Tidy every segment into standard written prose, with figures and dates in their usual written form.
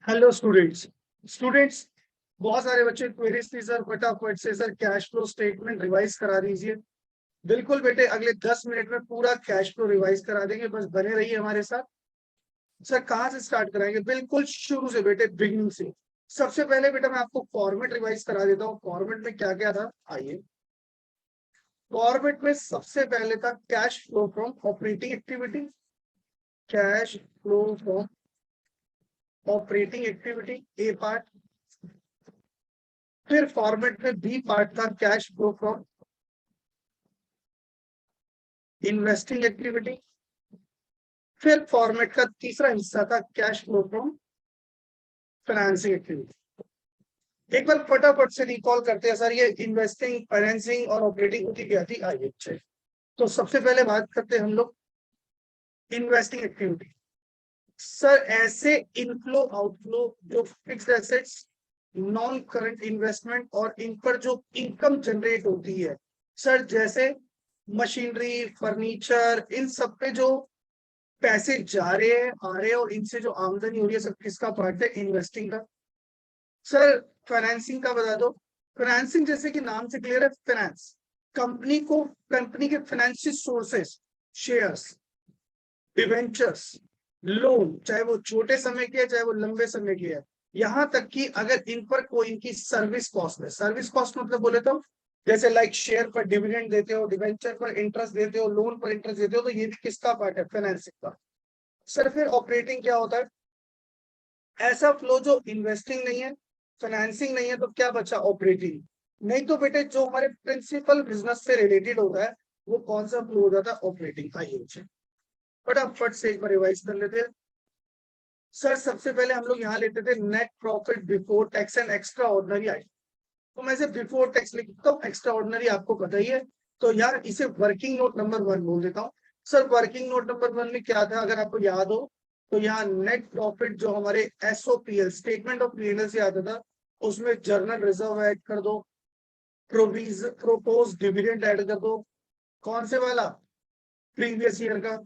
Hello students. Students, बहुत सारे बच्चे क्वेरीज थी सर, फटाफट से sir cash flow statement revise करा दीजिए। बिल्कुल बेटे, अगले 10 मिनट में पूरा कैश फ्लो रिवाइज करा देंगे, बस बने रहिए हमारे साथ। सर कहाँ से स्टार्ट कराएंगे? बिल्कुल शुरू से बेटे, बिगिनिंग से। सबसे पहले बेटा मैं आपको फॉर्मेट रिवाइज करा देता हूँ। फॉर्मेट में क्या क्या था, आइए। फॉर्मेट में सबसे पहले था cash flow from operating activity. Cash flow from operating activity, A part. फिर फॉर्मेट में बी पार्ट था cash flow from investing activity. फिर फॉर्मेट का तीसरा हिस्सा था cash flow from financing activity. एक बार फटाफट से रिकॉल करते हैं सर, ये इन्वेस्टिंग, फाइनेंसिंग और ऑपरेटिंग होती क्या थी, आइए। अच्छा, तो सबसे पहले बात करते हैं हम लोग इन्वेस्टिंग एक्टिविटी। सर ऐसे इनफ्लो आउटफ्लो जो fixed assets, non current investment और इन पर जो इनकम जनरेट होती है सर, जैसे मशीनरी, फर्नीचर, इन सब पे जो पैसे जा रहे हैं, आ रहे हैं और इनसे जो आमदनी हो रही है, सब किसका पार्ट है? इन्वेस्टिंग का। सर फाइनेंसिंग का बता दो। फाइनेंसिंग जैसे कि नाम से क्लियर है, फाइनेंस कंपनी को, कंपनी के financial sources, shares, debentures, loan, चाहे वो छोटे समय के है चाहे वो लंबे समय के है, यहां तक कि अगर इन पर कोई इनकी सर्विस कॉस्ट है। सर्विस कॉस्ट मतलब बोले तो जैसे लाइक शेयर पर डिविडेंड देते हो, डिवेंचर पर इंटरेस्ट देते हो, लोन पर इंटरेस्ट देते हो, तो ये भी किसका पार्ट है? फाइनेंसिंग का। सर फिर ऑपरेटिंग क्या होता है? ऐसा फ्लो जो इन्वेस्टिंग नहीं है, फाइनेंसिंग नहीं है, तो क्या बचा? ऑपरेटिंग। नहीं तो बेटे जो हमारे प्रिंसिपल बिजनेस से रिलेटेड होता है वो कौन सा फ्लो हो जाता है? ऑपरेटिंग का। ये फटाफट से एक बार रिवाइज कर लेते हैं। सर सबसे पहले हम लोग यहाँ लेते थे net profit before tax and extra ordinary item. तो मैं इसे बिफोर टैक्स लिखता हूँ, एक्स्ट्रा ऑर्डनरी आपको पता ही है। तो यार इसे वर्किंग नोट नंबर 1 बोल देता हूँ। सर वर्किंग नोट नंबर 1 में क्या था, अगर आपको याद हो तो यहाँ नेट प्रॉफिट जो हमारे एसओपीएल, स्टेटमेंट ऑफ पीएनएल से आता था, उसमें जर्नल रिजर्व ऐड कर दो, प्रोविज प्रोपोज डिविडेंड ऐड कर दो। कौन से वाला? प्रीवियस ईयर का।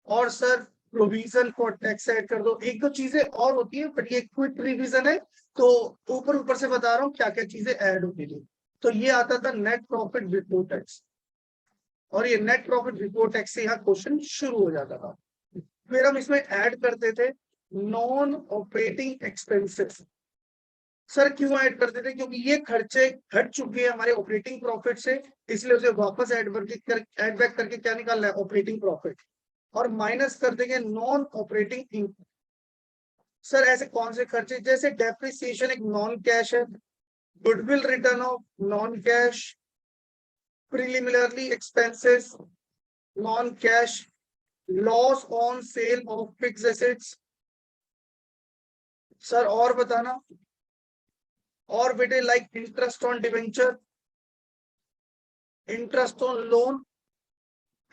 और sir provision for tax add कर दो। एक दो चीजें और होती है बट ये क्विक रिवीजन है, तो ऊपर ऊपर से बता रहा हूँ क्या क्या चीजें ऐड होती थी। तो ये आता था नेट प्रॉफिट बिफोर टैक्स, और ये नेट प्रॉफिट बिफोर टैक्स से यहाँ क्वेश्चन शुरू हो जाता था। फिर हम इसमें ऐड करते थे नॉन ऑपरेटिंग एक्सपेंसेस। सर क्यों ऐड करते थे? क्योंकि ये खर्चे घट चुके हैं हमारे ऑपरेटिंग प्रॉफिट से, इसलिए उसे वापस ऐड बैक करके क्या निकालना है? Operating profit. और माइनस कर देंगे नॉन ऑपरेटिंग इनकम। सर ऐसे कौन से खर्चे? जैसे डेप्रिसिएशन एक नॉन कैश है, goodwill return of non cash, preliminary expenses non cash, loss on sale of fixed assets. Sir और बताना। और बेटे like interest on debenture, interest on loan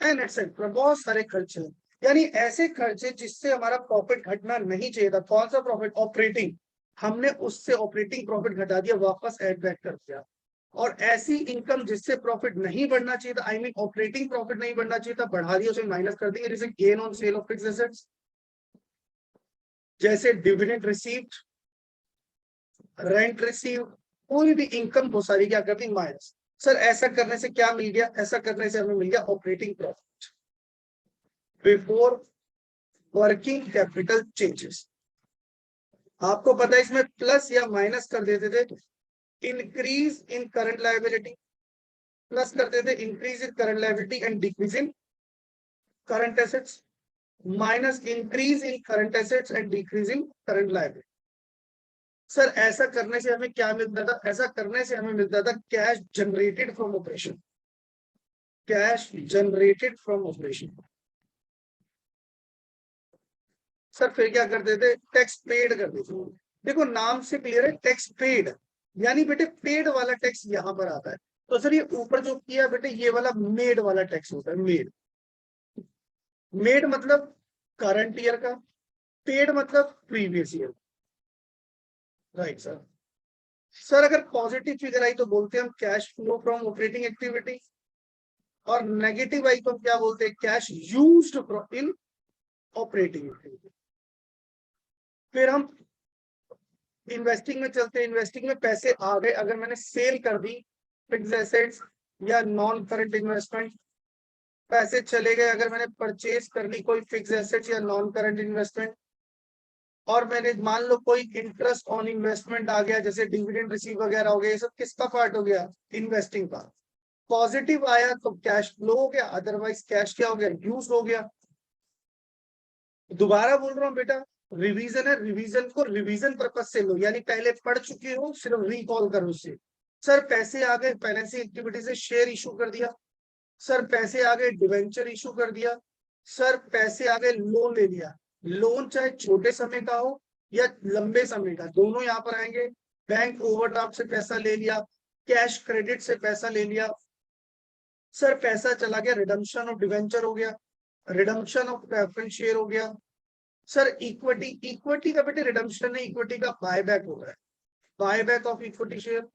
and etcetera, बहुत सारे खर्चे हैं। यानी ऐसे खर्चे जिससे हमारा प्रॉफिट घटना नहीं चाहिए था। कौन सा प्रॉफिट? ऑपरेटिंग। हमने उससे ऑपरेटिंग प्रॉफिट घटा दिया, वापस ऐड बैक कर दिया। और ऐसी इनकम जिससे प्रॉफिट नहीं बढ़ना चाहिए था, आई मीन ऑपरेटिंग प्रॉफिट नहीं बढ़ना चाहिए था, बढ़ा दिया, उसे माइनस कर देंगे। जैसे gain on sale of fixed assets, जैसे डिविडेंड रिसीव्ड, रेंट रिसीव, कोई भी इनकम बहुत सारी क्या कर दी? माइनस। सर ऐसा करने से क्या मिल गया? ऐसा करने से हमें मिल गया operating profit before working capital changes. आपको पता है इसमें प्लस या माइनस कर देते थे। Increase in current liability, plus करते थे increase in current liability and decrease in current assets, minus increase in current assets and decrease in current liability. Sir ऐसा करने से हमें क्या मिलता था? ऐसा करने से हमें मिलता था cash generated from operation, cash generated from operation. Sir फिर क्या करते थे? टैक्स पेड करते थे। देखो नाम से क्लियर है, टैक्स पेड, यानी बेटे पेड वाला टैक्स यहां पर आता है। तो सर ये ऊपर जो किया बेटे, ये वाला मेड वाला टैक्स होता है। मेड, मेड मतलब करंट ईयर का, पेड मतलब previous year. Right sir. Sir अगर पॉजिटिव फिगर आई तो बोलते हैं हम cash flow from operating activity, और नेगेटिव आई तो हम क्या बोलते हैं? Cash used in operating activity. फिर हम इन्वेस्टिंग में चलते हैं। इन्वेस्टिंग में पैसे आ गए, अगर मैंने सेल कर दी फिक्स एसेट्स या नॉन करंट इन्वेस्टमेंट, पैसे चले गए अगर मैंने परचेज कर ली कोई फिक्स एसेट्स या नॉन करंट इन्वेस्टमेंट, और मैंने मान लो कोई इंटरेस्ट ऑन इन्वेस्टमेंट आ गया जैसे डिविडेंड रिसीव वगैरह हो गया, ये सब किसका पार्ट हो गया? इन्वेस्टिंग का। पॉजिटिव आया तो कैश फ्लो हो गया, अदरवाइज कैश क्या हो गया? यूज हो गया। दोबारा बोल रहा हूँ बेटा, रिवीजन है, रिवीजन को रिवीजन पर्पज से लो, यानी पहले पढ़ चुके हो, सिर्फ रिकॉल करो उससे। सर पैसे आ गए फाइनेंसिंग एक्टिविटी से, शेयर इशू कर दिया। सर पैसे आ गए डिवेंचर इशू कर दिया। सर पैसे आ गए लोन ले लिया। लोन चाहे छोटे समय का हो या लंबे समय का, दोनों यहाँ पर आएंगे। बैंक ओवरड्राफ्ट से पैसा ले लिया, कैश क्रेडिट से पैसा ले लिया। सर पैसा चला गया, रिडम्पशन ऑफ डिवेंचर हो गया, रिडम्पशन ऑफ प्रेफरेंस शेयर हो गया। सर इक्विटी, इक्विटी का बेटे रिडम्पशन है, इक्विटी का बायबैक हो रहा है, बायबैक ऑफ इक्विटी शेयर।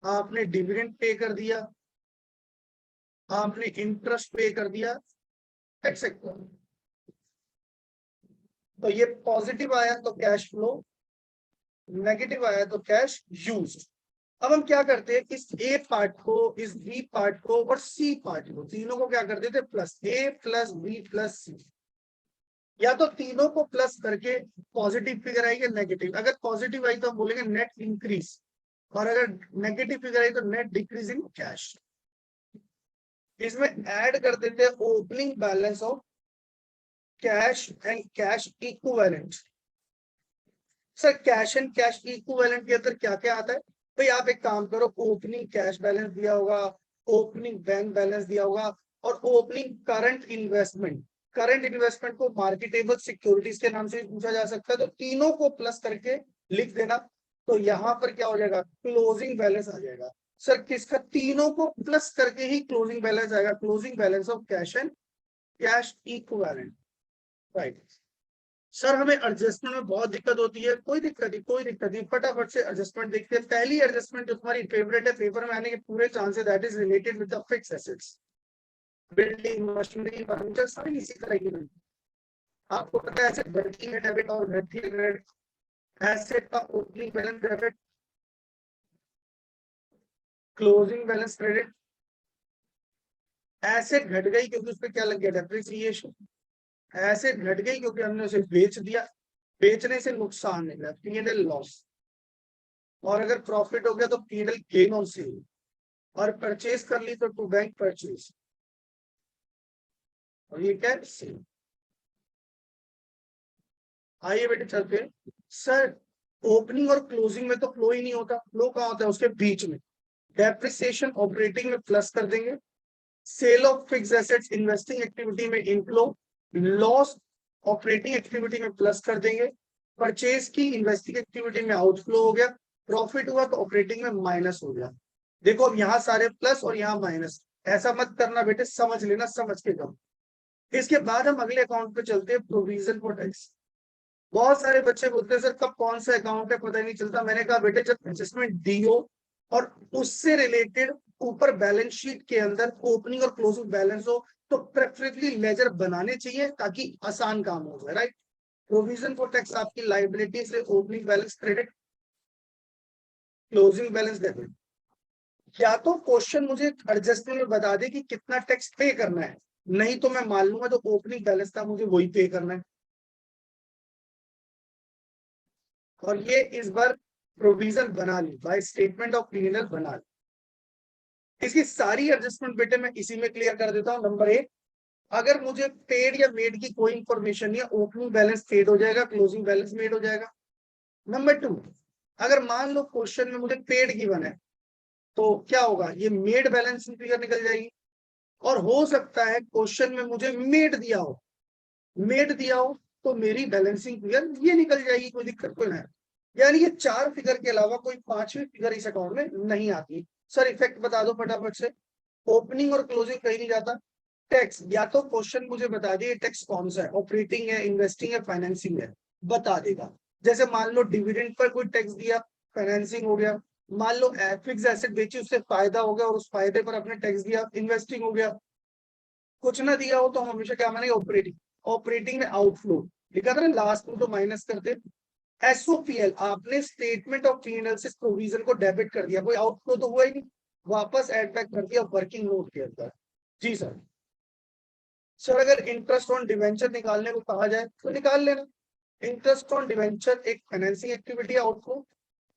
आपने डिविडेंड पे कर दिया, आपने इंटरेस्ट पे कर दिया, एक्सेट्रा। तो ये पॉजिटिव आया तो कैश फ्लो, नेगेटिव आया तो कैश यूज। अब हम क्या करते हैं, इस ए पार्ट को, इस बी पार्ट को और सी पार्ट को, तीनों को क्या कर देते? प्लस ए प्लस बी प्लस सी। या तो तीनों को प्लस करके पॉजिटिव फिगर आई या नेगेटिव। अगर पॉजिटिव आई तो हम बोलेंगे नेट इंक्रीज, और अगर नेगेटिव फिगर आई तो नेट डिक्रीज इन कैश। इसमें ऐड कर देते हैं opening balance of cash and cash equivalent. Sir cash and cash equivalent के अंदर क्या क्या आता है? भाई आप एक काम करो, ओपनिंग कैश बैलेंस दिया होगा, ओपनिंग बैंक बैलेंस दिया होगा, और opening current investment. Current investment को मार्केटेबल सिक्योरिटीज के नाम से पूछा जा सकता है, तो तीनों को प्लस करके लिख देना। तो यहाँ पर क्या हो जाएगा? क्लोजिंग बैलेंस आ जाएगा। सर किसका? तीनों को प्लस करके ही क्लोजिंग बैलेंस आएगा, closing balance of cash and cash equivalent. Right. Sir हमें एडजस्टमेंट में बहुत दिक्कत होती है, कोई दिक्कत नहीं, कोई दिक्कत नहीं, फटाफट से एडजस्टमेंट देखते हैं। पहली एडजस्टमेंट जो तुम्हारी फेवरेट है, पेपर में आने के पूरे chances, that is related with the fix assets. Building, machinery, furniture, सारी इसी तरह की नहीं। आपको पता है एसेट बढ़ती है डेबिट और घटती है क्रेडिट। एसेट का opening balance debit, closing balance credit. Asset घट गई क्योंकि उस पर क्या लग गया? डेप्रिसिएशन। एसेट घट गई क्योंकि हमने उसे बेच दिया, बेचने से नुकसान निकला, P&L लॉस। और अगर प्रॉफिट हो गया तो P&L गेन ऑन सेल। और परचेज कर ली तो टू बैंक परचेज, और ये क्या? सेल। आइए बेटे चलते हैं। सर ओपनिंग और क्लोजिंग में तो फ्लो ही नहीं होता, फ्लो कहाँ होता है? उसके बीच में। डेप्रिसिएशन ऑपरेटिंग में प्लस कर देंगे, sale of fixed assets investing activity में इनफ्लो, लॉस ऑपरेटिंग एक्टिविटी में प्लस कर देंगे, परचेज की इन्वेस्टिंग एक्टिविटी में आउटफ्लो हो गया, प्रॉफिट हुआ तो ऑपरेटिंग में माइनस हो गया। देखो अब यहाँ सारे प्लस और यहाँ माइनस, ऐसा मत करना बेटे, समझ लेना, समझ के करो। इसके बाद हम अगले अकाउंट पे चलते हैं, प्रोविजन फॉर टैक्स। बहुत सारे बच्चे बोलते हैं सर कब कौन सा अकाउंट है पता ही नहीं चलता। मैंने कहा बेटे जब एडजस्टमेंट दी हो और उससे रिलेटेड ऊपर बैलेंस शीट के अंदर ओपनिंग और क्लोजिंग बैलेंस हो, तो प्रेफरेबली लेजर बनाने चाहिए ताकि आसान काम हो जाए। राइट। प्रोविजन फॉर टैक्स आपकी लाइबिलिटी से opening balance credit, closing balance debit. या तो क्वेश्चन मुझे एडजस्टमेंट में बता दे कि कितना टैक्स पे करना है, नहीं तो मैं मान लूंगा जो ओपनिंग बैलेंस था मुझे वही पे करना है। और ये इस बार प्रोविजन बना ली, बाय स्टेटमेंट ऑफ P&L बना ली। इसकी सारी एडजस्टमेंट बेटे मैं इसी में क्लियर कर देता हूं। नंबर 1, अगर मुझे पेड या मेड की कोई इंफॉर्मेशन नहीं है, ओपनिंग बैलेंस पेड हो जाएगा, क्लोजिंग बैलेंस मेड हो जाएगा। नंबर 2, अगर मान लो क्वेश्चन में मुझे पेड गिवन है तो क्या होगा? ये मेड बैलेंस फिगर निकल जाएगी। और हो सकता है क्वेश्चन में मुझे मेड दिया हो, मेड दिया हो तो मेरी बैलेंसिंग फिगर ये निकल जाएगी, कोई दिक्कत कोई नहीं। यानी ये 4 फिगर के अलावा कोई 5वीं फिगर इस अकाउंट में नहीं आती। सर इफेक्ट बता दो फटाफट से। ओपनिंग और क्लोजिंग कहीं नहीं जाता। टैक्स, या तो क्वेश्चन मुझे बता दिए टैक्स कौन सा है, ऑपरेटिंग है, इन्वेस्टिंग है, फाइनेंसिंग है, बता देगा। जैसे मान लो डिविडेंड पर कोई टैक्स दिया, फाइनेंसिंग हो गया। मान लो फिक्स एसेट बेची, उससे फायदा हो गया और उस फायदे पर अपने टैक्स दिया, इन्वेस्टिंग हो गया। कुछ ना दिया हो तो हम हमेशा क्या मानेंगे? ऑपरेटिंग। ऑपरेटिंग में आउटफ्लो लिखा था ना लास्ट में, तो माइनस करते एसओपीएल, आपने स्टेटमेंट ऑफ पी&एल से प्रोविजन को डेबिट कर दिया, कोई आउटफ्लो तो हुआ ही नहीं, वापस एड बैक कर दिया वर्किंग नोट के अंदर। जी सर। सर अगर इंटरेस्ट ऑन डिवेंचर निकालने को कहा जाए तो निकाल लेना। इंटरेस्ट ऑन डिवेंचर एक फाइनेंसिंग एक्टिविटी आउटफ्लो,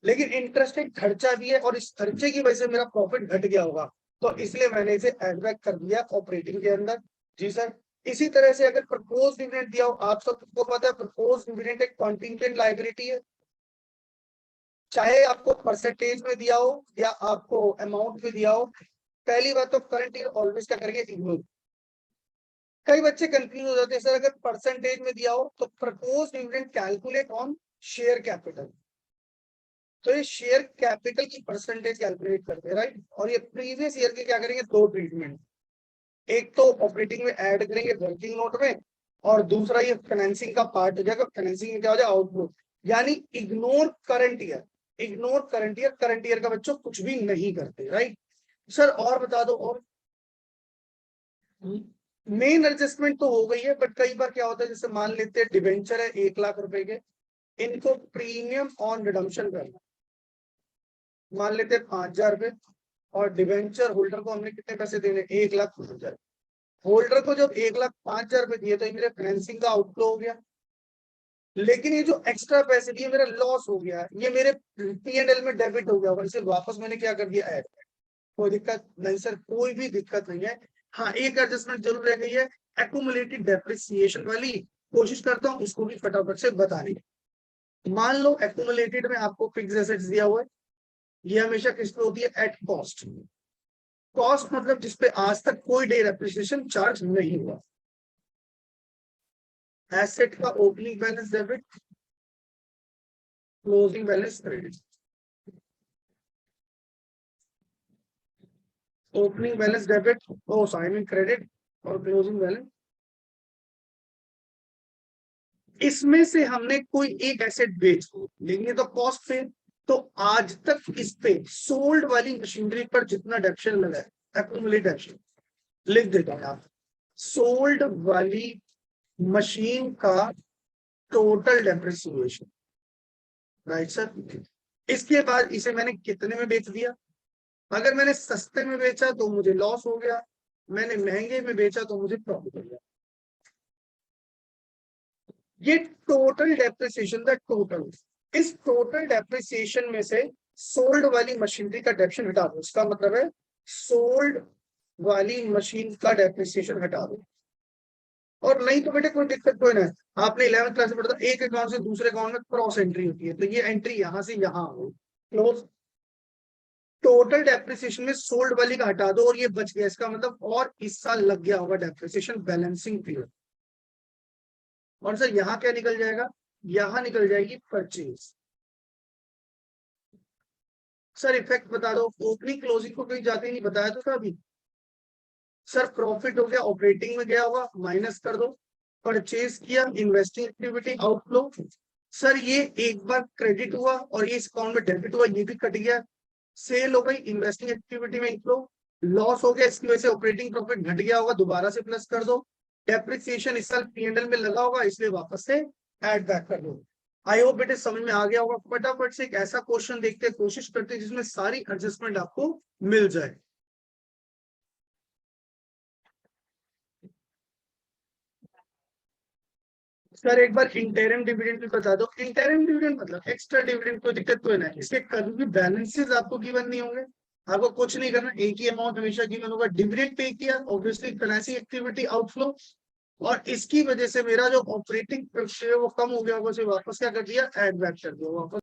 लेकिन इंटरेस्ट एक खर्चा भी है और इस खर्चे की वजह से मेरा प्रॉफिट घट गया होगा, तो इसलिए मैंने इसे एड बैक कर दिया ऑपरेटिंग के अंदर। जी सर। इसी तरह से अगर प्रपोज डिविडेंड दिया हो, आप सबको पता है प्रपोज डिविडेंड एक कॉन्टिंजेंट लायबिलिटी है, चाहे आपको परसेंटेज में दिया हो या आपको अमाउंट में दिया हो। पहली बात तो करंट ईयर ऑलवेज क्या करेंगे, इग्नोर। कई बच्चे कंफ्यूज हो जाते हैं, सर अगर परसेंटेज में दिया हो तो propose dividend calculate on share capital, तो ये शेयर कैपिटल की परसेंटेज कैलकुलेट करते हैं, राइट। और ये प्रीवियस ईयर के क्या करेंगे, दो ट्रीटमेंट, एक तो ऑपरेटिंग में ऐड करेंगे वर्किंग नोट में, और दूसरा ये फाइनेंसिंग का पार्ट हो जाएगा, फाइनेंसिंग में क्या हो जाएगा, आउटफ्लो। यानी ignore current year, ignore current year, current year का बच्चों कुछ भी नहीं करते, राइट। सर और बता दो, और मेन एडजस्टमेंट तो हो गई है, बट कई बार क्या होता है, जैसे मान लेते हैं डिवेंचर है 1 लाख रुपए के, इनको प्रीमियम ऑन रिडम्पशन करना, मान लेते हैं 5,000 रुपए, और डिवेंचर होल्डर को हमने कितने पैसे देने, 1,05,000। होल्डर को जब 1,05,000 रुपए दिए तो ये मेरे फाइनेंसिंग का आउटफ्लो हो गया, लेकिन ये जो एक्स्ट्रा पैसे दिए मेरा लॉस हो गया, ये मेरे पी&एल में डेबिट हो गया होगा, इसे वापस मैंने क्या कर दिया, ऐड। कोई दिक्कत नहीं सर, कोई भी दिक्कत नहीं है। हाँ एक एडजस्टमेंट जरूर रह गई है, एक्यूमुलेटेड डेप्रिसिएशन वाली, कोशिश करता हूँ इसको भी फटाफट से बताने की। मान लो एक्यूमुलेटेड में आपको फिक्स एसेट्स दिया हुआ है, ये हमेशा किस पे होती है, एट कॉस्ट। कॉस्ट मतलब जिसपे आज तक कोई डे डेप्रिसिएशन चार्ज नहीं हुआ। एसेट का opening balance debit, closing balance credit. Opening balance debit, ओ साइनिंग क्रेडिट, और क्लोजिंग बैलेंस। इसमें से हमने कोई एक एसेट बेच दी, लेंगे तो कॉस्ट पे, तो आज तक इस पे सोल्ड वाली मशीनरी पर जितना डेप्शन लगा है, एक्यूमुलेट डेप्शन लिख देता हूं आप, सोल्ड वाली मशीन का टोटल डेप्रिसिएशन, राइट सर। इसके बाद इसे मैंने कितने में बेच दिया, अगर मैंने सस्ते में बेचा तो मुझे लॉस हो गया, मैंने महंगे में बेचा तो मुझे प्रॉफिट हो गया। ये टोटल डेप्रिसिएशन का टोटल, इस टोटल डेप्रिसिएशन में से सोल्ड वाली मशीनरी का डेप्रिसिएशन हटा दो, इसका मतलब है सोल्ड वाली मशीन का डेप्रिसिएशन हटा दो। और नहीं तो बेटे कोई दिक्कत कोई ना, आपने 11th क्लास में पढ़ा था, एक अकाउंट से दूसरे अकाउंट में क्रॉस एंट्री होती है, तो ये एंट्री यहां से यहां हो, क्लोज। टोटल डेप्रिसिएशन में सोल्ड वाली का हटा दो और ये बच गया, इसका मतलब और इस साल लग गया होगा डेप्रिसिएशन बैलेंसिंग पीरियड। और सर यहाँ क्या निकल जाएगा, यहाँ निकल जाएगी परचेज। सर इफेक्ट बता दो, ओपनिंग क्लोजिंग को कहीं जाते ही नहीं, बताया तो था अभी। सर प्रॉफिट हो गया, ऑपरेटिंग में गया होगा, माइनस कर दो। परचेज किया, इन्वेस्टिंग एक्टिविटी आउटफ्लो। सर ये एक बार क्रेडिट हुआ और ये इस अकाउंट में डेबिट हुआ, ये भी कट गया। सेल हो गई, इन्वेस्टिंग एक्टिविटी में इनफ्लो। लॉस हो गया, इसकी वजह से ऑपरेटिंग प्रॉफिट घट गया होगा, दोबारा से प्लस कर दो। डेप्रिसिएशन इस साल पी&एल में लगा होगा, इसलिए वापस से ऐड बैक कर दो। आई होप बेटे समझ में आ गया होगा। फटाफट से एक ऐसा क्वेश्चन देखते हैं, कोशिश करते हैं जिसमें सारी एडजस्टमेंट आपको मिल जाए। सर एक बार इंटरिम डिविडेंड भी बता दो। इंटरिम डिविडेंड मतलब एक्स्ट्रा डिविडेंड, कोई दिक्कत तो नहीं, इसके कभी भी बैलेंसेस आपको गिवन नहीं होंगे, आपको कुछ नहीं करना, एक ही अमाउंट हमेशा गिवन होगा। डिविडेंड पे किया, ऑब्वियसली फाइनेंसिंग एक्टिविटी आउटफ्लो, और इसकी वजह से मेरा जो ऑपरेटिंग है वो कम हो गया होगा, उसे वापस क्या कर दिया, एड बैक कर दिया वापस।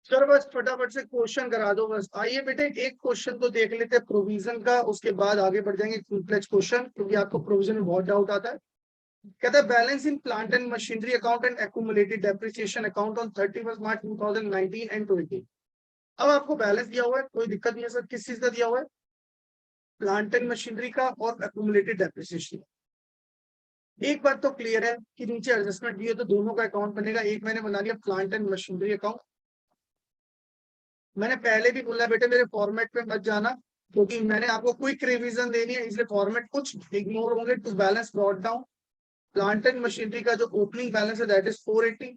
सर बस फटाफट से क्वेश्चन करा दो बस। आइए बेटे एक क्वेश्चन तो देख लेते हैं प्रोविजन का, उसके बाद आगे बढ़ जाएंगे फुल फ्लेज क्वेश्चन, क्योंकि आपको प्रोविजन में बहुत डाउट आता है। कहता है balance in plant and machinery account and accumulated depreciation account on 31 March 2019 and 20। अब आपको बैलेंस दिया हुआ है, कोई दिक्कत नहीं है सर, किस चीज का दिया हुआ है, प्लांट एंड मशीनरी का और एक्यूमुलेटेड डेप्रिसिएशन। एक बात तो क्लियर है कि नीचे एडजस्टमेंट दिए तो दोनों का अकाउंट बनेगा। एक मैंने बना लिया प्लांट एंड मशीनरी अकाउंट। मैंने पहले भी बोला बेटे मेरे फॉर्मेट पे मत जाना, क्योंकि मैंने आपको क्विक रिवीजन देनी है, इसलिए फॉर्मेट कुछ इग्नोर होंगे to balance brought down. Plant and machinery का जो ओपनिंग बैलेंस है that is 480,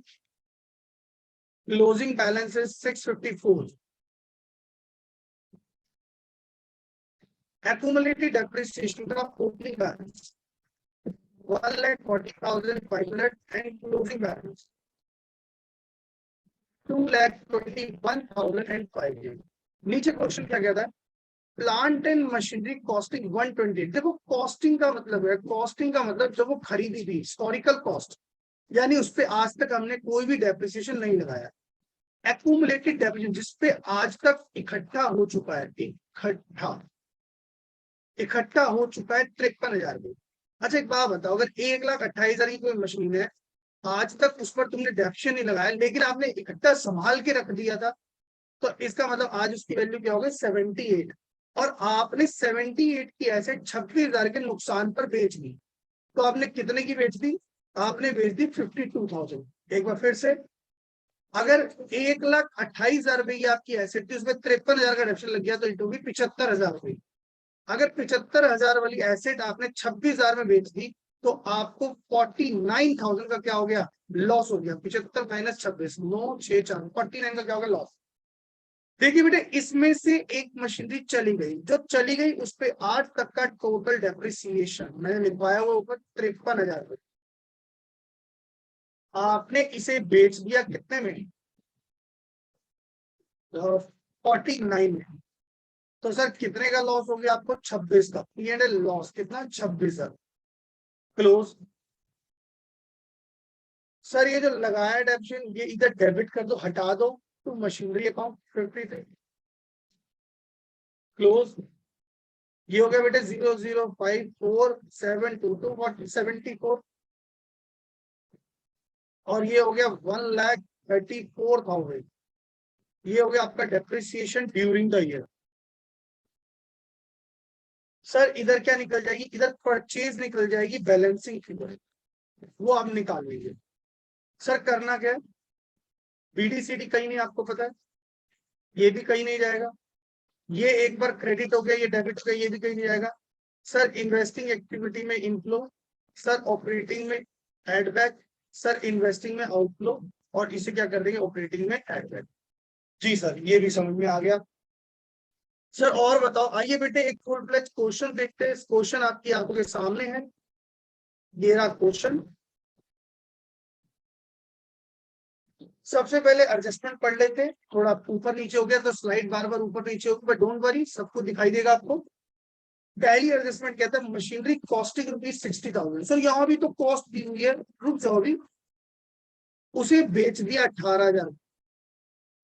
closing balance is 654, accumulated depreciation का opening balance 1,40,500 and closing balance 2,21,500। नीचे क्वेश्चन क्या कहता है, प्लांट एंड मशीनरी कॉस्टिंग 120। देखो कॉस्टिंग का मतलब है, कॉस्टिंग का मतलब जब वो खरीदी थी हिस्टोरिकल कॉस्ट, यानी उस पे आज तक हमने कोई भी डेप्रिसिएशन नहीं लगाया। एक्यूमुलेटेड डेप्रिसिएशन जिसपे आज तक इकट्ठा हो चुका है, इकट्ठा हो चुका है 53,000 रुपये। अच्छा एक बात बताओ, अगर 1,28,000 की कोई मशीन है, आज तक उस पर तुमने डेप्रिसिएशन नहीं लगाया, लेकिन आपने इकट्ठा संभाल के रख दिया था, तो इसका मतलब आज उसकी वैल्यू क्या होगी 78, और आपने 78 की एसेट 26,000 के नुकसान पर बेच दी। तो आपने कितने की बेच दी, आपने बेच दी 52,000। एक बार फिर से, अगर 1,28,000 रुपए की आपकी एसेट थी, उसमें 53,000 का डेप्रिसिएशन लग गया, तो इट होगी 75,000 रुपए। अगर 75,000 वाली एसेट आपने 26,000 में बेच दी, तो आपको 49,000 का क्या हो गया, लॉस हो गया। 75 माइनस 26, 964, 49 का क्या हो गया, लॉस। देखिए बेटे, इसमें से एक मशीनरी चली गई, जो चली गई उस पे आज तक का टोटल डेप्रिसिएशन मैंने लिखवाया हुआ ऊपर 53,000 रुपए। आपने इसे बेच दिया कितने में, 49 में। तो सर कितने का लॉस हो गया आपको, 26 का। P&L लॉस कितना, 26,000। क्लोज। सर ये जो लगाया डेप्रिसिएशन, ये इधर डेबिट कर दो, हटा दो, तो मशीनरी अकाउंट 50 थे। क्लोज। ये हो गया बेटे 0,054,722,74, और ये हो गया 1,34,000। ये हो गया आपका depreciation during the year. Sir इधर क्या निकल जाएगी, इधर परचेज निकल जाएगी, बैलेंसिंग फिगर वो आप निकाल लीजिए। सर करना क्या है, बीडीसीडी कहीं नहीं, आपको पता है, ये भी कहीं नहीं जाएगा, ये एक बार क्रेडिट हो गया, ये डेबिट हो गया, ये भी कहीं नहीं जाएगा। सर इन्वेस्टिंग एक्टिविटी में इनफ्लो, सर ऑपरेटिंग में एडबैक, सर इन्वेस्टिंग में आउटफ्लो, और इसे क्या कर देंगे, ऑपरेटिंग में एडबैक। जी सर, ये भी समझ में आ गया। सर और बताओ, आइए बेटे एक फुल फ्लेज क्वेश्चन देखते हैं। क्वेश्चन आपकी आंखों के सामने है, ये रहा क्वेश्चन। सबसे पहले एडजस्टमेंट पढ़ लेते, थोड़ा ऊपर नीचे हो गया तो स्लाइड बार बार ऊपर नीचे होगी, बट डोंट वरी, सबको दिखाई देगा आपको। पहली एडजस्टमेंट कहता है मशीनरी कॉस्टिंग ₹60,000। सर यहाँ भी तो कॉस्ट दी हुई है, रुक जाओ अभी, उसे बेच दिया 18,000।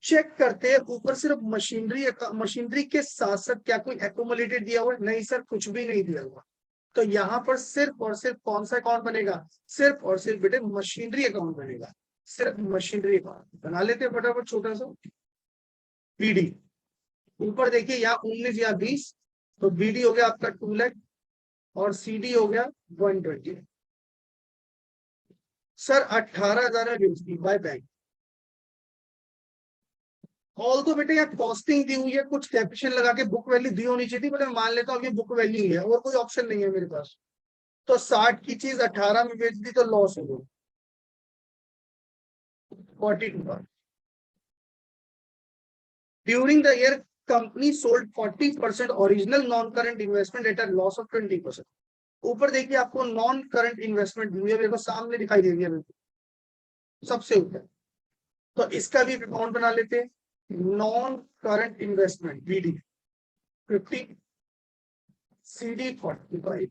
चेक करते हैं ऊपर सिर्फ मशीनरी, मशीनरी के साथ साथ क्या कोई एक्यूमुलेटेड दिया हुआ है, नहीं सर कुछ भी नहीं दिया हुआ। तो यहाँ पर सिर्फ और सिर्फ कौन सा अकाउंट बनेगा, सिर्फ और सिर्फ बेटे मशीनरी अकाउंट बनेगा, सिर्फ मशीनरी अकाउंट बना लेते हैं फटाफट छोटा सा। बीडी ऊपर देखिए, यहाँ 19 या 20, तो बीडी हो गया आपका 2 लाख, और सीडी हो गया 120। सर 18,000 में बेचती बाय बैंक। ऑल तो बेटे यहाँ कॉस्टिंग दी हुई है, कुछ कैपिशन लगा के बुक वैल्यू दी होनी चाहिए थी, बट मैं मान लेता हूँ ये बुक वैल्यू ही है, और कोई ऑप्शन नहीं है मेरे पास। तो 60 की चीज 18 में बेच दी तो लॉस हो गया 42। During the year company sold 40% original non current investment at a loss of 20%। ऊपर देखिए आपको नॉन करंट इन्वेस्टमेंट दी हुई है, मेरे को सामने दिखाई दे रही है सबसे ऊपर। तो इसका भी अकाउंट बना लेते हैं, non current investment BD 50, CD 45।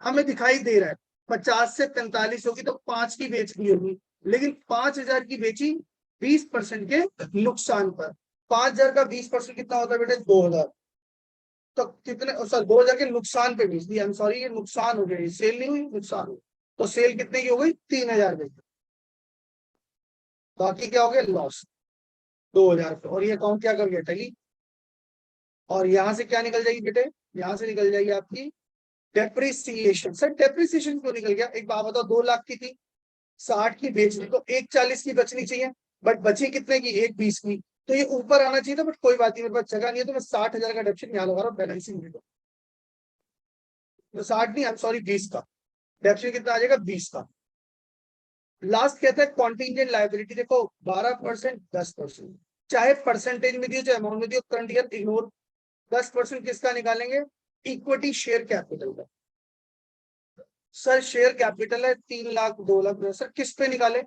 हमें दिखाई दे रहा है 50 से 45 होगी तो 5 की बेच दी होगी, लेकिन 5,000 की बेची 20% के नुकसान पर। 5,000 का 20% कितना होता है बेटे, 2,000। तो कितने, सर 2,000 के नुकसान पे बेच दी, आई एम सॉरी ये नुकसान हो गया, सेल नहीं हुई, नुकसान हुई। तो सेल कितने की हो गई, 3,000 की। बाकी क्या हो गया, लॉस 2,000 पे, और ये अकाउंट क्या कर गया, टली। और यहां से क्या निकल जाएगी बेटे, यहां से निकल जाएगी आपकी डेप्रिसिएशन। सर डेप्रिसिएशन क्यों निकल गया, एक बात बताओ, 2 लाख की थी, 60 की बेच दी, तो 1,40 की बचनी चाहिए, बट बची कितने की, 1,20 की। तो ये ऊपर आना चाहिए था, बट कोई बात नहीं, मेरे पास जगह नहीं है, तो मैं 60,000 का डेप्रिसिएशन यहाँ लगा रहा हूँ बैलेंसिंग में। तो 60 नहीं, आई एम सॉरी 20 का, डेप्रिसिएशन कितना आ जाएगा 20 का। लास्ट कहता है कॉन्टिजेंट लायबिलिटी, देखो 12%, 10%, चाहे परसेंटेज में दियो चाहे अमाउंट में दियो, करंट ईयर इग्नोर। 10% किसका निकालेंगे? इक्विटी शेयर कैपिटल का। सर शेयर कैपिटल है 3 लाख 2 लाख, सर किस पे निकाले?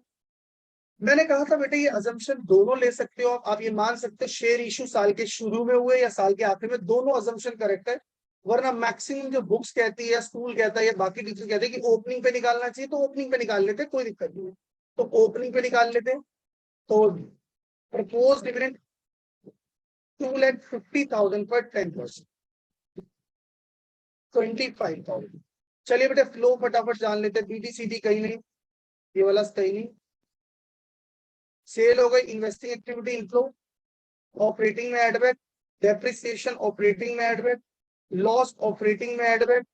मैंने कहा था बेटा ये अजम्पशन दोनों ले सकते हो आप ये मान सकते हो शेयर इशू साल के शुरू में हुए या साल के आखिर में, दोनों अजम्पशन करेक्ट है। वरना मैक्सिमम जो बुक्स कहती है या स्कूल कहता है या बाकी टीचर कहते हैं कि ओपनिंग पे निकालना चाहिए, तो ओपनिंग पे निकाल लेते, कोई दिक्कत नहीं है। तो ओपनिंग पे निकाल लेते। तो प्रपोज डिविडेंड 2,50,000 पर 10%, 25,000। चलिए बेटा फ्लो फटाफट जान लेते हैं। बीटीसीटी कहीं नहीं, ये वाला कहीं नहीं। सेल हो गई, इन्वेस्टिंग एक्टिविटी इनफ्लो ऑपरेटिंग में एडबैक, डेप्रिसिएशन ऑपरेटिंग में एडबैक, लॉस ऑपरेटिंग में एडबैक,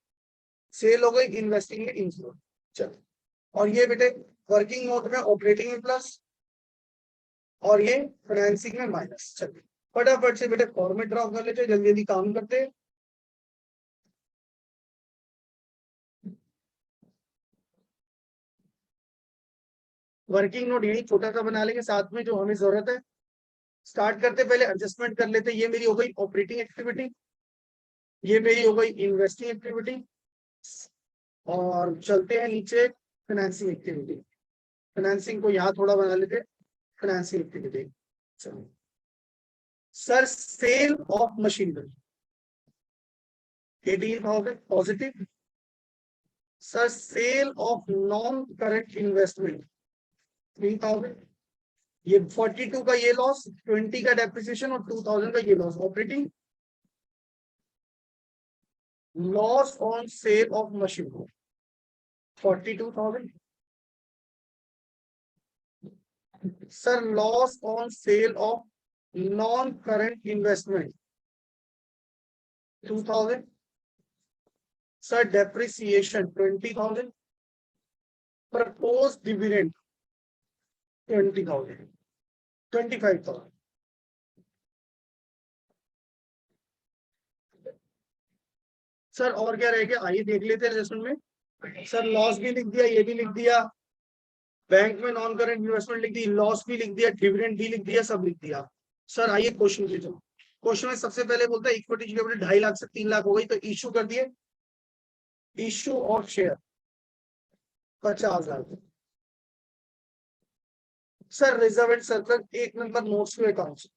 सेल हो गई, इन्वेस्टिंग में इनफ्लो। चलो, और ये बेटे वर्किंग नोट में ऑपरेटिंग में प्लस और ये फाइनेंसिंग में माइनस। चलिए फटाफट से बेटे फॉर्मेट ड्रॉ कर लेते, जल्दी जल्दी काम करते। वर्किंग नोट यही छोटा सा बना लेंगे साथ में जो हमें जरूरत है। स्टार्ट करते पहले एडजस्टमेंट कर लेते। ये मेरी हो गई ऑपरेटिंग एक्टिविटी, ये मेरी हो गई इन्वेस्टिंग एक्टिविटी, और चलते हैं नीचे फाइनेंसिंग एक्टिविटी। फाइनेंसिंग को यहाँ थोड़ा बना लेते, फाइनेंसिंग एक्टिविटी। चलो sir sale of machinery 18,000 positive. Sir sale of non current investment 3,000। ये 42 का ये लॉस, 20 का डेप्रिसिएशन और 2,000 का ये loss. Operating loss on sale of machine 42,000। Sir loss on sale of non current investment 2,000। Sir depreciation 20,000। Propose dividend 20,000, 25,000। Sir और क्या रह गया, आइए देख लेते हैं एडजस्टमेंट में। सर लॉस भी लिख दिया, ये भी लिख दिया, बैंक में नॉन करंट इन्वेस्टमेंट लिख दी, लॉस भी लिख दिया, डिविडेंड भी लिख दिया, सब लिख दिया। सर आइए क्वेश्चन की जाओ। क्वेश्चन में सबसे पहले बोलता है इक्विटी की कैपिटल 2.5 लाख से 3 लाख हो गई, तो इशू कर दिए, issue of share 50,000। Sir reserve and circle 1 number notes to accounts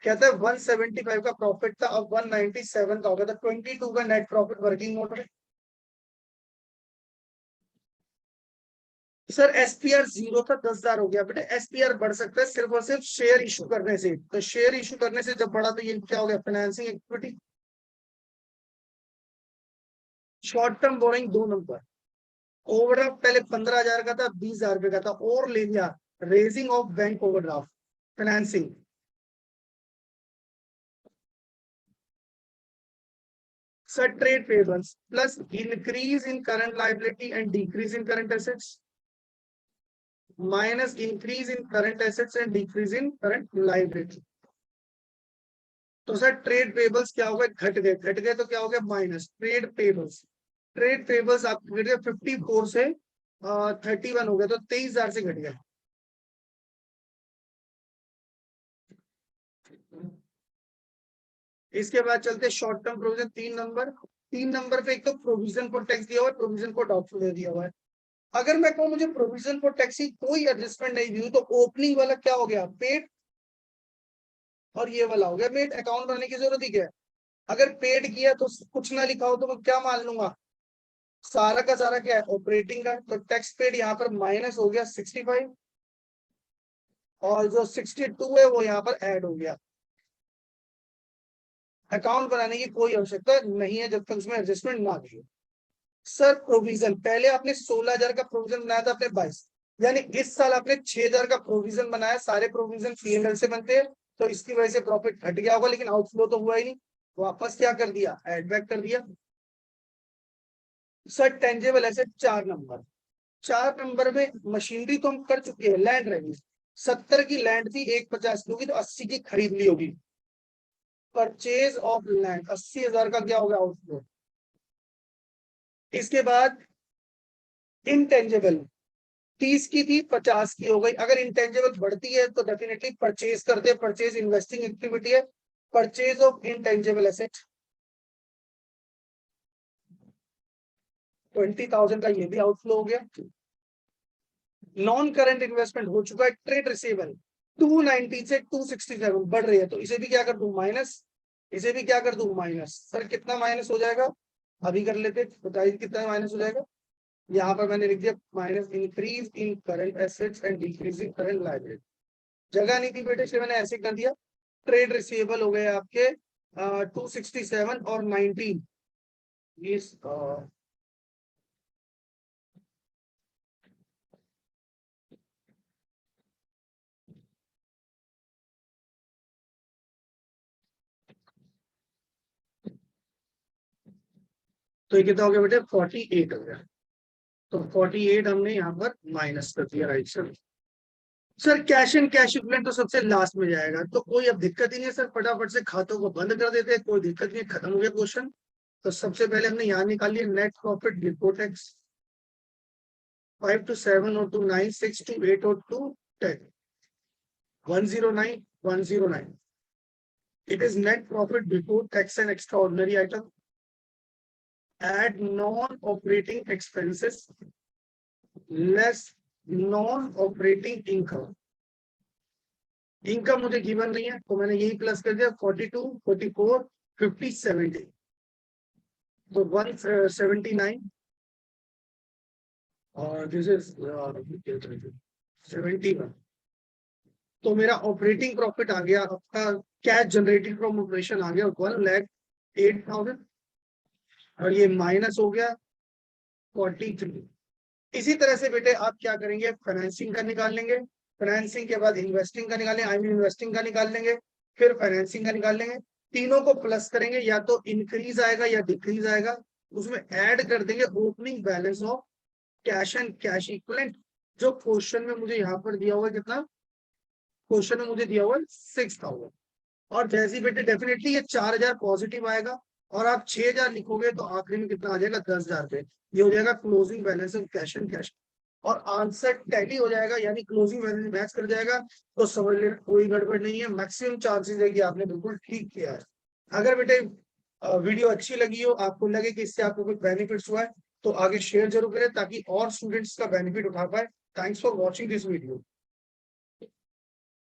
कहता है 175 का प्रॉफिट था, अब 197 का हो गया, तो 22 का नेट प्रॉफिट वर्किंग नोट में। सर एसपीआर 0 था, 10,000 हो गया। बेटा एसपीआर बढ़ सकता है सिर्फ और सिर्फ शेयर इशू करने से, तो शेयर इशू करने से जब बढ़ा तो ये क्या हो गया, financing activity. Short term borrowing 2 number, overdraft पहले 15,000 का था, 20,000 रुपए का था और ले लिया, raising of bank overdraft financing. Sir trade payables plus increase in current liability and decrease in current assets minus increase in current assets and decrease in current liability. तो सर ट्रेड पेबल्स क्या हो गए, घट गए, घट गए तो क्या हो गया minus trade payables. Trade payables आप घट गए 54 से 31 हो गया, तो 23,000 से घट गया। इसके बाद चलते short term provision 3 number. 3 number पे एक तो प्रोविजन फॉर टैक्स दिया हुआ है, प्रोविजन फॉर डॉक्टर दे दिया हुआ है। अगर मैं कहूँ मुझे प्रोविजन फॉर टैक्स की कोई एडजस्टमेंट नहीं दी तो ओपनिंग वाला क्या हो गया पेड, और ये वाला हो गया मेड। अकाउंट बनाने की जरूरत ही क्या है? अगर पेड किया तो कुछ ना लिखा हो तो मैं क्या मान लूंगा, सारा का सारा क्या है ऑपरेटिंग का। तो टैक्स पेड यहाँ पर माइनस हो गया 65, और जो 62 है वो यहाँ पर ऐड हो गया। अकाउंट बनाने की कोई आवश्यकता नहीं है जब तक उसमें एडजस्टमेंट ना की। सर प्रोविजन पहले आपने 16,000 का प्रोविजन बनाया था, आपने 22, यानी इस साल आपने 6,000 का प्रोविजन बनाया। सारे प्रोविजन पीएनएल से बनते हैं, तो इसकी वजह से प्रॉफिट घट गया होगा, लेकिन आउटफ्लो तो हुआ ही नहीं, वापस क्या कर दिया, एड बैक कर दिया। Sir tangible asset 4 number, 4 number में मशीनरी तो हम कर चुके हैं, लैंड रेवेन्यू 70 की लैंड थी, 150 की होगी, तो 80 की खरीद ली होगी। परचेज ऑफ लैंड 80,000 का क्या हो गया आउटफ्लो। इसके बाद इंटेंजिबल 30 की थी 50 की हो गई। अगर इंटेंजिबल बढ़ती है तो डेफिनेटली परचेज करते हैं, परचेज इन्वेस्टिंग एक्टिविटी है, परचेज ऑफ इंटेंजिबल एसेट 20,000 का ये भी आउटफ्लो हो गया। नॉन करंट इन्वेस्टमेंट हो चुका है। ट्रेड रिसीवेबल 290 से 267 बढ़ रही है, तो इसे भी क्या कर दूं माइनस, इसे भी क्या कर दूं माइनस। सर कितना माइनस हो जाएगा अभी कर लेते, बताइए कितना माइनस हो जाएगा। यहाँ पर मैंने लिख दिया minus increase in current assets and decrease in current liability. जगह नहीं थी बेटे इसलिए मैंने ऐसे कर दिया। ट्रेड रिसीवेबल हो गए आपके 267 और 19 इस तो ये कितना हो गया बेटे 48 हो गया। तो 48 हमने यहाँ पर माइनस कर दिया right sir. Sir cash and cash equivalent तो सबसे लास्ट में जाएगा, तो कोई अब दिक्कत ही नहीं है सर, फटाफट से खातों को बंद कर देते हैं, कोई दिक्कत नहीं, खत्म हो गया क्वेश्चन। तो सबसे पहले हमने यहाँ निकाल लिया net profit before tax 5 to 7 or to 9 6 to 8 or to 10 109 109 it is net profit before tax and extraordinary item. Add non-operating expenses less non-operating income. Income मुझे गिवन नहीं है तो मैंने यही प्लस कर दिया 42 44 50 70 तो 179 और दिस इज 71। तो मेरा ऑपरेटिंग प्रॉफिट आ गया आपका, कैश जनरेटिंग फ्रॉम ऑपरेशन आ गया 1,08,000 और ये माइनस हो गया 43। इसी तरह से बेटे आप क्या करेंगे, फाइनेंसिंग का निकाल लेंगे, फाइनेंसिंग के बाद इन्वेस्टिंग का निकालेंगे, आई मीन इन्वेस्टिंग का निकाल लेंगे, फिर फाइनेंसिंग का निकाल लेंगे। तीनों को प्लस करेंगे, या तो इंक्रीज आएगा या डिक्रीज आएगा, उसमें ऐड कर देंगे opening balance of cash and cash equivalent. जो क्वेश्चन में मुझे यहाँ पर दिया हुआ है कितना, क्वेश्चन में मुझे दिया हुआ है 6,000। और जैसी बेटे डेफिनेटली ये 4,000 पॉजिटिव आएगा और आप 6,000 लिखोगे तो आखिरी में कितना आ जाएगा 10,000 पे। ये हो जाएगा closing balance of cash and cash और आंसर टैली हो जाएगा, यानी क्लोजिंग बैलेंस मैच कर जाएगा। तो समझ लेना कोई गड़बड़ नहीं है, मैक्सिमम चांसेस है कि आपने बिल्कुल ठीक किया है। अगर बेटे वीडियो अच्छी लगी हो, आपको लगे कि इससे आपको कुछ बेनिफिट्स हुआ है, तो आगे शेयर जरूर करें ताकि और स्टूडेंट्स का बेनिफिट उठा पाए। Thanks for watching this video.